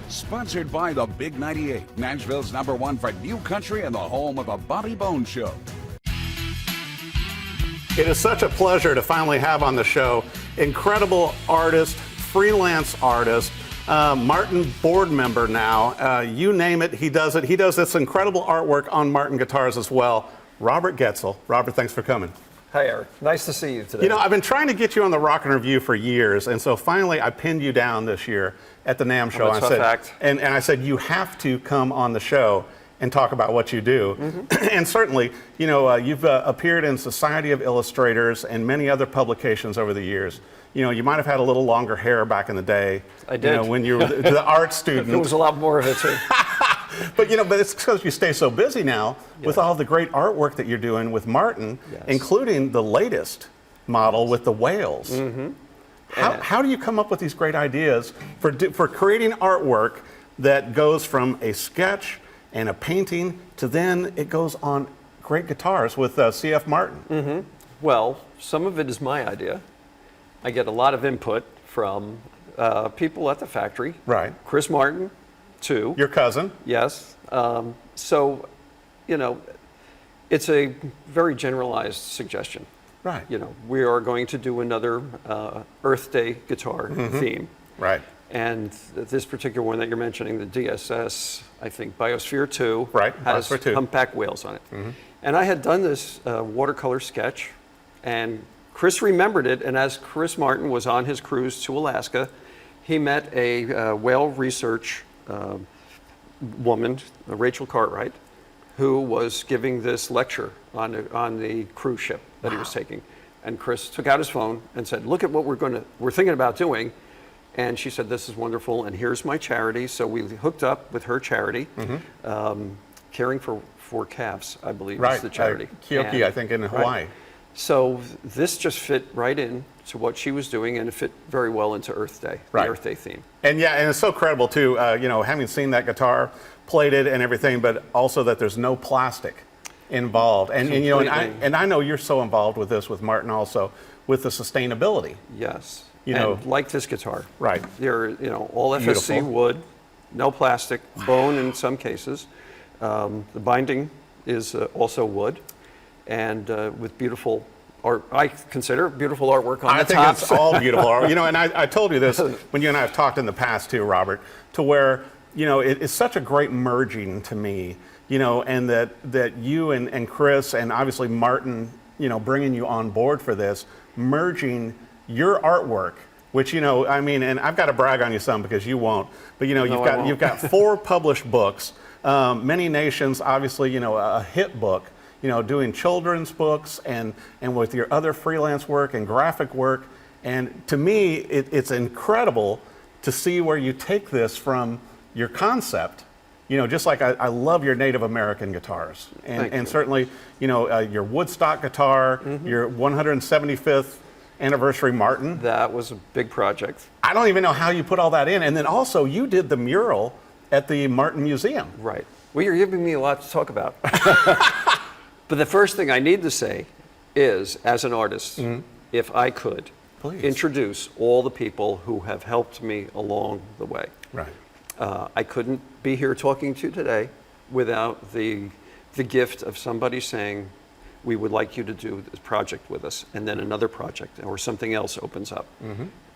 Sponsored by the Big 98, Nashville's #1 for new country and the home of the Bobby Bones Show. It is such a pleasure to finally have on the show incredible artist, freelance artist, Martin board member now. You name it, he does it. He does this incredible artwork on Martin guitars as well. Robert Goetzl. Robert, thanks for coming. Hi, Eric. Nice to see you today. You know, I've been trying to get you on the Rockin' Review for years, and so finally I pinned you down this year at the NAMM show. That's a fact. And I said, you have to come on the show and talk about what you do. Mm-hmm. And certainly, you know, you've appeared in Society of Illustrators and many other publications over the years. You know, you might have had a little longer hair back in the day. I did. You know, when you were the art student. There was a lot more of it, too. But, you know, but it's because you stay so busy now with all the great artwork that you're doing with Martin, including the latest model with the whales. Mm-hmm. How do you come up with these great ideas for creating artwork that goes from a sketch and a painting to then it goes on great guitars with C.F. Martin? Mm-hmm. Well, some of it is my idea. I get a lot of input from people at the factory. Right. Chris Martin, too. Your cousin. Yes. So, you know, it's a very generalized suggestion. Right. You know, we are going to do another Earth Day guitar theme. Right. And this particular one that you're mentioning, the DSS, I think, Biosphere II, right. has Biosphere II. humpback whales on it. Mm-hmm. And I had done this watercolor sketch, and Chris remembered it, and as Chris Martin was on his cruise to Alaska, he met a whale research woman, Rachel Cartwright, who was giving this lecture on the cruise ship that he was taking. And Chris took out his phone and said, look at what we're thinking about doing. And she said, this is wonderful, and here's my charity. So we hooked up with her charity, Caring for Calves, I believe is the charity. Kyoki, I think, in Hawaii. Right. So this just fit right in to what she was doing, and it fit very well into Earth Day, the Earth Day theme. And yeah, and it's so credible too, you know, having seen that guitar plated and everything, but also that there's no plastic involved. And you know, and I know you're so involved with this with Martin also, with the sustainability. Yes. You know, like this guitar. Right. They're, you know, all FSC Beautiful. wood, no plastic, bone in some cases. The binding is also wood, and with beautiful art. I consider beautiful artwork on the top. I think it's all beautiful art. You know, and I told you this when you and I have talked in the past too, Robert, to where, you know, it's such a great merging to me, you know, and that you and Chris and obviously Martin, you know, bringing you on board for this, merging your artwork, which, you know, I mean, and I've got to brag on you some because you won't, but you know, you've got 4 published books, Many Nations, obviously, you know, a hit book, you know, doing children's books and with your other freelance work and graphic work. And to me, it's incredible to see where you take this from your concept. You know, just like I love your Native American guitars. And certainly, you know, your Woodstock guitar, your 175th anniversary Martin. That was a big project. I don't even know how you put all that in. And then also you did the mural at the Martin Museum. Right. Well, you're giving me a lot to talk about. But the first thing I need to say is, as an artist, if I could, introduce all the people who have helped me along the way. Right. I couldn't be here talking to you today without the gift of somebody saying, we would like you to do this project with us, and then another project or something else opens up.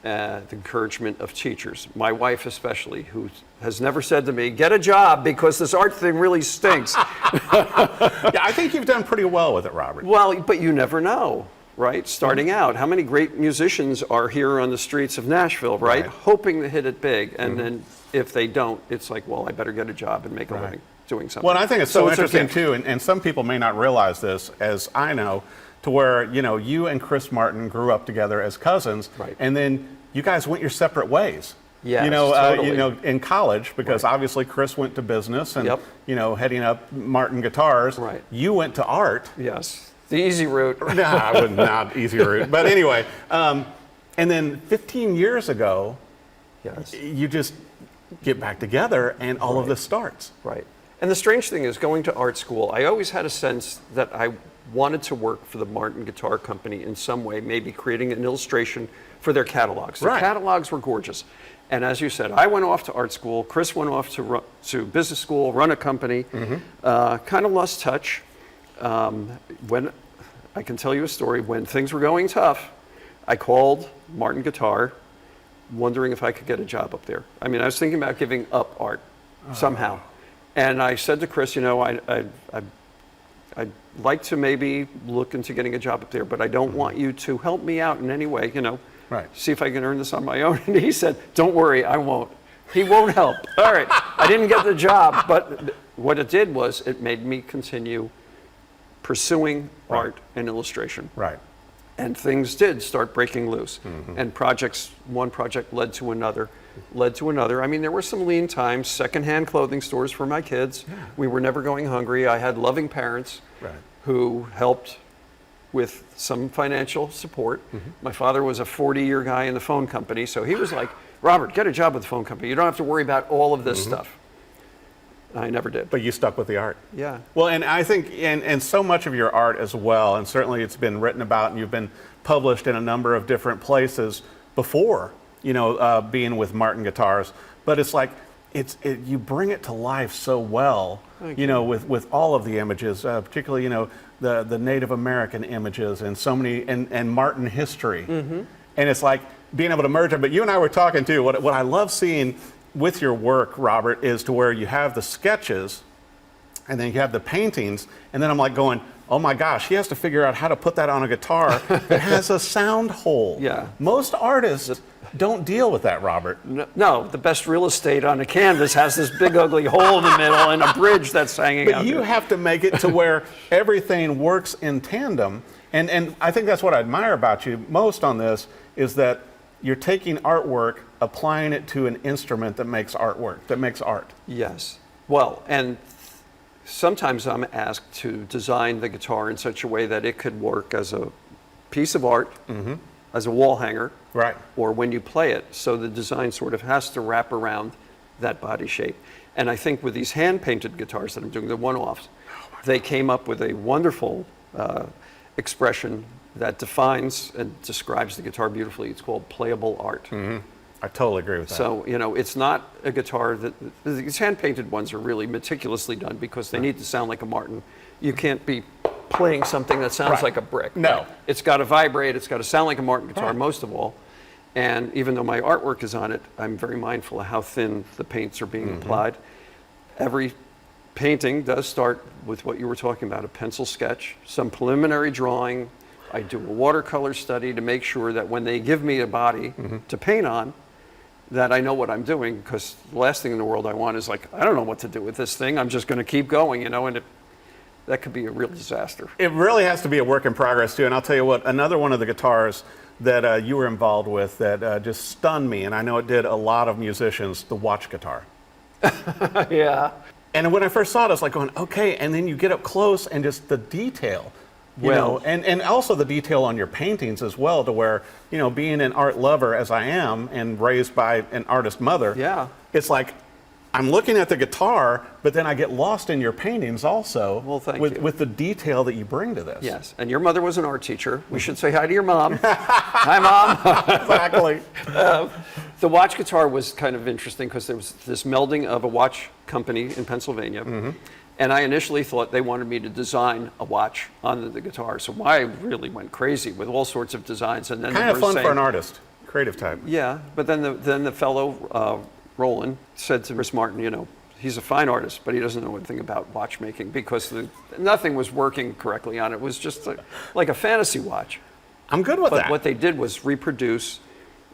The encouragement of teachers, my wife especially, who has never said to me, get a job because this art thing really stinks. Yeah, I think you've done pretty well with it, Robert. Well, but you never know, right? Starting out, how many great musicians are here on the streets of Nashville, right? Hoping to hit it big, and then if they don't, it's like, well, I better get a job and make a living doing something. Well, I think it's so interesting too, and some people may not realize this, as I know, to where, you know, you and Chris Martin grew up together as cousins, and then you guys went your separate ways. Yes, you know, totally. you know, in college, because obviously Chris went to business and you know, heading up Martin Guitars. Right. You went to art. Yes, the easy route. Nah, I would not easy route. But anyway, and then 15 years ago, you just get back together, and all of this starts. Right. And the strange thing is, going to art school, I always had a sense that I wanted to work for the Martin Guitar Company in some way, maybe creating an illustration for their catalogs. Their catalogs were gorgeous. And as you said, I went off to art school. Chris went off to business school, run a company, kind of lost touch. When I can tell you a story, when things were going tough, I called Martin Guitar, wondering if I could get a job up there. I mean, I was thinking about giving up art somehow. And I said to Chris, you know, I'd like to maybe look into getting a job up there, but I don't want you to help me out in any way, you know. Right. See if I can earn this on my own. And he said, don't worry, I won't. He won't help. All right. I didn't get the job, but what it did was it made me continue pursuing art and illustration. Right. And things did start breaking loose. And one project led to another, I mean, there were some lean times, secondhand clothing stores for my kids. Yeah. We were never going hungry. I had loving parents who helped with some financial support. My father was a 40-year guy in the phone company, so he was like, Robert, get a job with the phone company. You don't have to worry about all of this stuff. I never did. But you stuck with the art. Yeah. Well, and I think, and so much of your art as well, and certainly it's been written about and you've been published in a number of different places before, you know, being with Martin Guitars. But it's like, you bring it to life so well, you know, with all of the images, particularly, you know, the Native American images and so many, and Martin history. And it's like being able to merge it. But you and I were talking too, what I love seeing with your work, Robert, is to where you have the sketches and then you have the paintings, and then I'm like going, oh my gosh, he has to figure out how to put that on a guitar that has a sound hole. Yeah. Most artists don't deal with that, Robert. No, the best real estate on a canvas has this big ugly hole in the middle and a bridge that's hanging out. But you have to make it to where everything works in tandem. And I think that's what I admire about you most on this, is that you're taking artwork, applying it to an instrument that makes artwork, that makes art. Yes. Well, and sometimes I'm asked to design the guitar in such a way that it could work as a piece of art, as a wall hanger, right, or when you play it. So the design sort of has to wrap around that body shape. And I think with these hand-painted guitars that I'm doing, the one-offs, they came up with a wonderful expression that defines and describes the guitar beautifully. It's called playable art. I totally agree with that. So, you know, it's not a guitar that, these hand-painted ones are really meticulously done because they need to sound like a Martin. You can't be playing something that sounds like a brick. No. It's got to vibrate, it's got to sound like a Martin guitar most of all. And even though my artwork is on it, I'm very mindful of how thin the paints are being applied. Every painting does start with what you were talking about, a pencil sketch, some preliminary drawing. I do a watercolor study to make sure that when they give me a body to paint on, that I know what I'm doing, because the last thing in the world I want is like, I don't know what to do with this thing. I'm just going to keep going, you know, and that could be a real disaster. It really has to be a work in progress too. And I'll tell you what, another one of the guitars that you were involved with that just stunned me, and I know it did a lot of musicians, the watch guitar. Yeah. And when I first saw it, I was like going, okay, and then you get up close and just the detail. You know, and also the detail on your paintings as well, to where, you know, being an art lover as I am and raised by an artist mother, it's like I'm looking at the guitar, but then I get lost in your paintings also. Well, thank you. With the detail that you bring to this. Yes, and your mother was an art teacher. We should say hi to your mom. Hi, Mom. Exactly. The watch guitar was kind of interesting because there was this melding of a watch company in Pennsylvania. And I initially thought they wanted me to design a watch on the guitar. So I really went crazy with all sorts of designs. And then kind of fun for an artist, creative type. Yeah, but then the fellow, Roland, said to Chris Martin, you know, he's a fine artist, but he doesn't know anything about watchmaking because nothing was working correctly on it. It was just like a fantasy watch. I'm good with that. But what they did was reproduce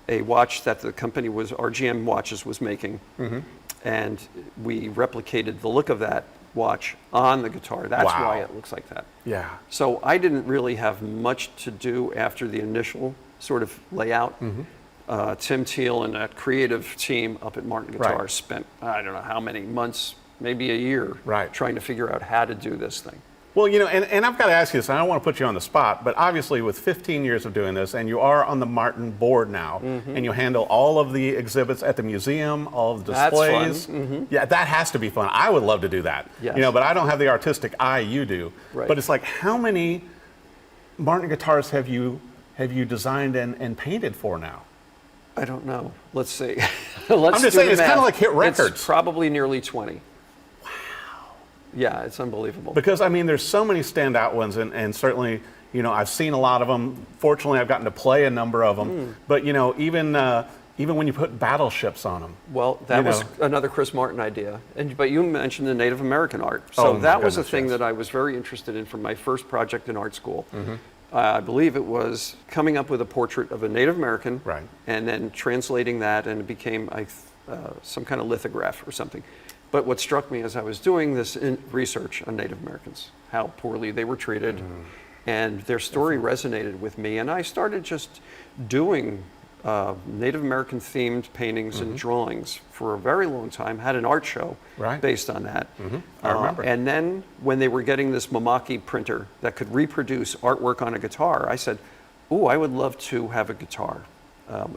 a watch that the company was, RGM Watches was making. And we replicated the look of that watch on the guitar. That's why it looks like that. Yeah. So I didn't really have much to do after the initial sort of layout. Tim Teal and that creative team up at Martin Guitars spent, I don't know how many months, maybe a year, trying to figure out how to do this thing. Well, you know, and I've got to ask you this, and I don't want to put you on the spot, but obviously with 15 years of doing this, and you are on the Martin board now, and you handle all of the exhibits at the museum, all of the displays. That's fun. Yeah, that has to be fun. I would love to do that. Yes. You know, but I don't have the artistic eye you do. But it's like, how many Martin guitars have you designed and painted for now? I don't know. Let's see. I'm just saying, it's kind of like hit records. It's probably nearly 20. Wow. Yeah, it's unbelievable. Because, I mean, there's so many standout ones, and certainly, you know, I've seen a lot of them. Fortunately, I've gotten to play a number of them. But, you know, even when you put battleships on them. Well, that was another Chris Martin idea. But you mentioned the Native American art. So that was a thing that I was very interested in for my first project in art school. I believe it was coming up with a portrait of a Native American, and then translating that, and it became some kind of lithograph or something. But what struck me as I was doing this research on Native Americans, how poorly they were treated, and their story resonated with me, and I started just doing Native American themed paintings and drawings for a very long time. Had an art show based on that. I remember. And then when they were getting this Mamaki printer that could reproduce artwork on a guitar, I said, "Ooh, I would love to have a guitar."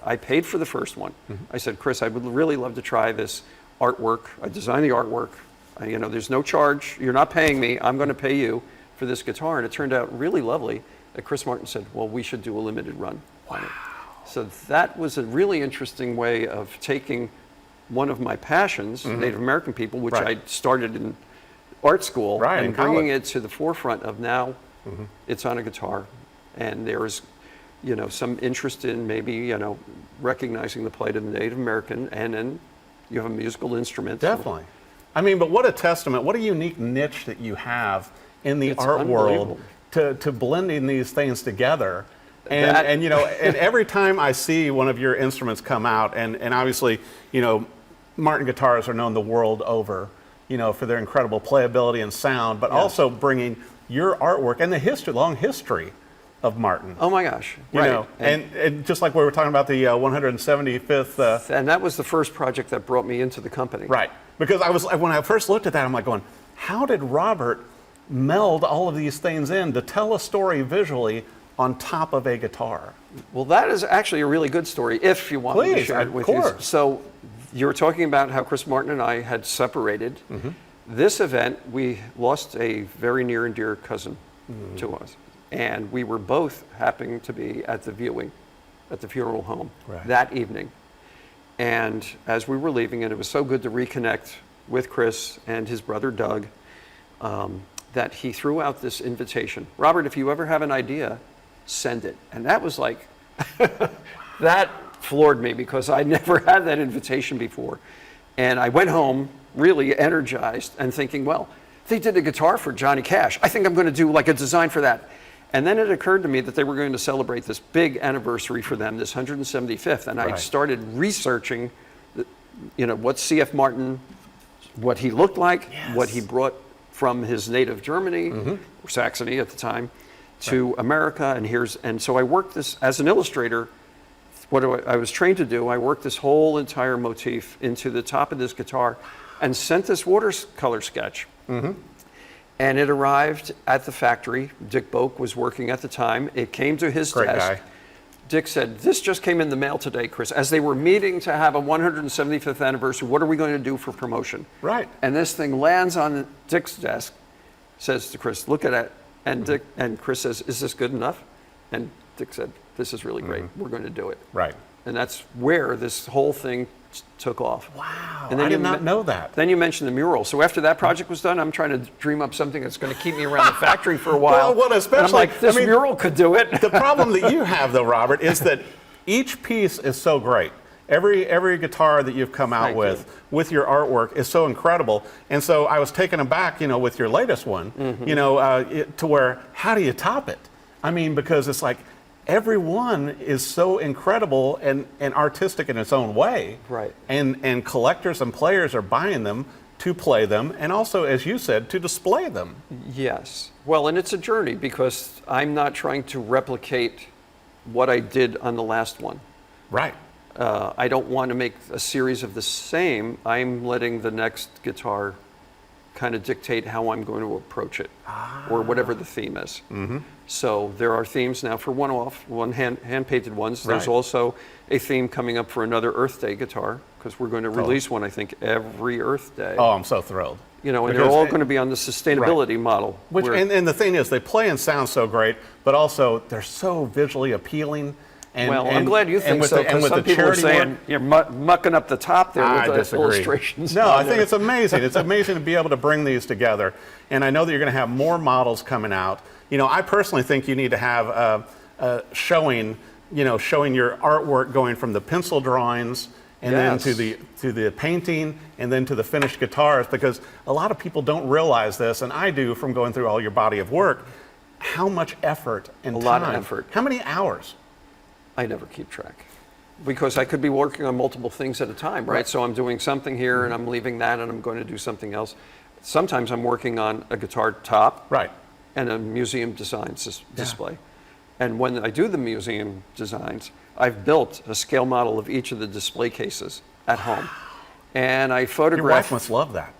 I paid for the first one. I said, "Chris, I would really love to try this artwork." I designed the artwork. You know, there's no charge. You're not paying me. I'm going to pay you for this guitar. And it turned out really lovely. And Chris Martin said, "Well, we should do a limited run." Wow. So that was a really interesting way of taking one of my passions, Native American people, which I started in art school, and bringing it to the forefront of now it's on a guitar. And there's, you know, some interest in maybe, you know, recognizing the plight of the Native American, and then you have a musical instrument. Definitely. I mean, but what a testament, what a unique niche that you have in the art world to blending these things together. And you know, and every time I see one of your instruments come out, and obviously, you know, Martin guitars are known the world over, you know, for their incredible playability and sound, but also bringing your artwork and the long history of Martin. Oh my gosh! You know, and just like we were talking about the 175th. And that was the first project that brought me into the company. Right, because when I first looked at that, I'm like going, how did Robert meld all of these things in to tell a story visually on top of a guitar? Well, that is actually a really good story, if you want me to share it with you. So you were talking about how Chris Martin and I had separated. This event, we lost a very near and dear cousin to us. And we were both happening to be at the viewing, at the funeral home that evening. And as we were leaving, and it was so good to reconnect with Chris and his brother Doug, that he threw out this invitation. "Robert, if you ever have an idea, send it." And that was like, that floored me, because I never had that invitation before. And I went home really energized and thinking, well, they did a guitar for Johnny Cash. I think I'm going to do like a design for that. And then it occurred to me that they were going to celebrate this big anniversary for them, this 175th. And I started researching, you know, what C.F. Martin, what he looked like, what he brought from his native Germany, or Saxony at the time, to America. And so I worked this as an illustrator. What I was trained to do, I worked this whole entire motif into the top of this guitar and sent this watercolor sketch. And it arrived at the factory. Dick Boak was working at the time. It came to his desk. Guy. Dick said, "This just came in the mail today, Chris." As they were meeting to have a 175th anniversary, what are we going to do for promotion? And this thing lands on Dick's desk, says to Chris, "Look at it." And and Chris says, "Is this good enough?" And Dick said, "This is really great. We're going to do it." And that's where this whole thing took off. Wow, and then I did not know that. Then you mentioned the mural. So after that project was done, I'm trying to dream up something that's going to keep me around the factory for a while. Well, especially, and I'm like, this mural could do it. The problem that you have, though, Robert, is that each piece is so great. Every guitar that you've come out with your artwork is so incredible. And so I was taken aback, you know, with your latest one, you know, to where, how do you top it? I mean, because it's like, every one is so incredible and artistic in its own way. And collectors and players are buying them to play them, and also, as you said, to display them. Yes. Well, and it's a journey, because I'm not trying to replicate what I did on the last one. I don't want to make a series of the same. I'm letting the next guitar kind of dictate how I'm going to approach it, or whatever the theme is. So there are themes now for one hand-painted ones. There's also a theme coming up for another Earth Day guitar, because we're going to release one, I think, every Earth Day. Oh, I'm so thrilled. You know, and they're all going to be on the sustainability model. And the thing is, they play and sound so great, but also they're so visually appealing. I'm glad you think so, because some people are saying you're mucking up the top there with the illustrations. No, I think it's amazing. It's amazing to be able to bring these together. And I know that you're going to have more models coming out. You know, I personally think you need to have showing your artwork going from the pencil drawings and then to the painting and then to the finished guitars, because a lot of people don't realize this, and I do from going through all your body of work, how much effort and time. A lot of effort. How many hours? I never keep track, because I could be working on multiple things at a time, right? So I'm doing something here and I'm leaving that and I'm going to do something else. Sometimes I'm working on a guitar top and a museum designs display. And when I do the museum designs, I've built a scale model of each of the display cases at home. And I photograph. Your wife must love that.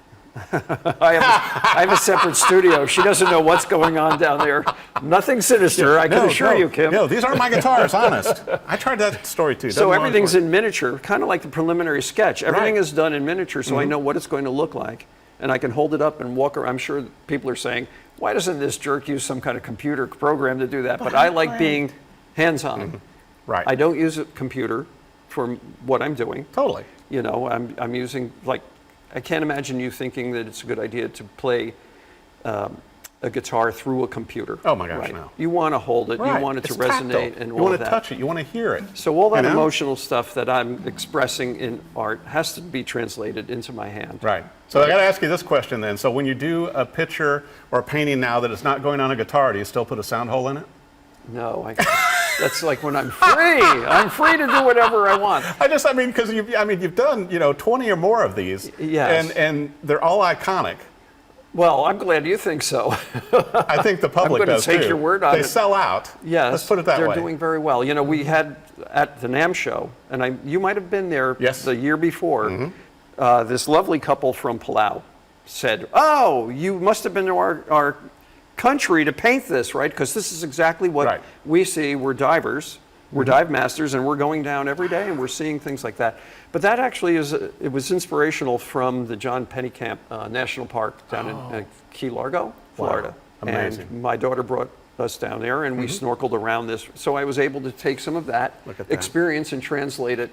I have a separate studio. She doesn't know what's going on down there. Nothing sinister, I can assure you, Kim. No, these aren't my guitars, honest. I tried that story too. So everything's in miniature, kind of like the preliminary sketch. Everything is done in miniature, so I know what it's going to look like. And I can hold it up and walk around. I'm sure people are saying, why doesn't this jerk use some kind of computer program to do that? But I like being hands-on. Right. I don't use a computer for what I'm doing. Totally. You know, I'm using, like, I can't imagine you thinking that it's a good idea to play a guitar through a computer. Oh my gosh, no. You want to hold it, you want it to resonate, and all that. You want to touch it, you want to hear it. So all that emotional stuff that I'm expressing in art has to be translated into my hand. Right. So I got to ask you this question then. So when you do a picture or a painting now that is not going on a guitar, do you still put a sound hole in it? No, that's like when I'm free. I'm free to do whatever I want. I mean, because you've done 20 or more of these. Yes. And they're all iconic. Well, I'm glad you think so. I think the public does too. I'm going to take your word on it. They sell out. Yes. Let's put it that way. They're doing very well. You know, we had at the NAMM show, and you might have been there the year before. This lovely couple from Palau said, "Oh, you must have been to our country to paint this, right? Because this is exactly what we see. We're divers, we're dive masters, and we're going down every day and we're seeing things like that." But that actually it was inspirational from the John Pennekamp National Park down in Key Largo, Florida. Amazing. And my daughter brought us down there and we snorkeled around this. So I was able to take some of that experience and translate it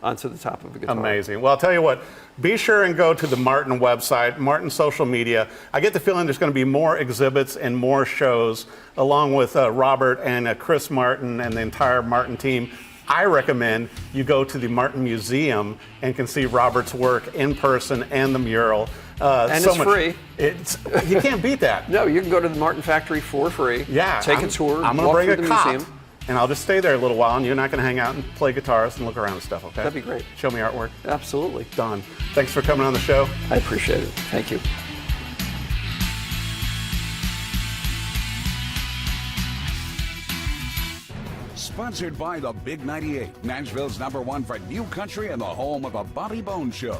onto the top of a guitar. Amazing. Well, I'll tell you what, be sure and go to the Martin website, Martin social media. I get the feeling there's going to be more exhibits and more shows along with Robert and Chris Martin and the entire Martin team. I recommend you go to the Martin Museum and can see Robert's work in person and the mural. And it's free. You can't beat that. No, you can go to the Martin Factory for free. Yeah. Take a tour. I'm going to bring a cop. Museum. And I'll just stay there a little while, and you're not going to hang out and play guitars and look around and stuff, okay? That'd be great. Show me artwork. Absolutely. Done. Thanks for coming on the show. I appreciate it. Thank you. Sponsored by the Big 98, Nashville's #1 for new country and the home of a Bobby Bones show.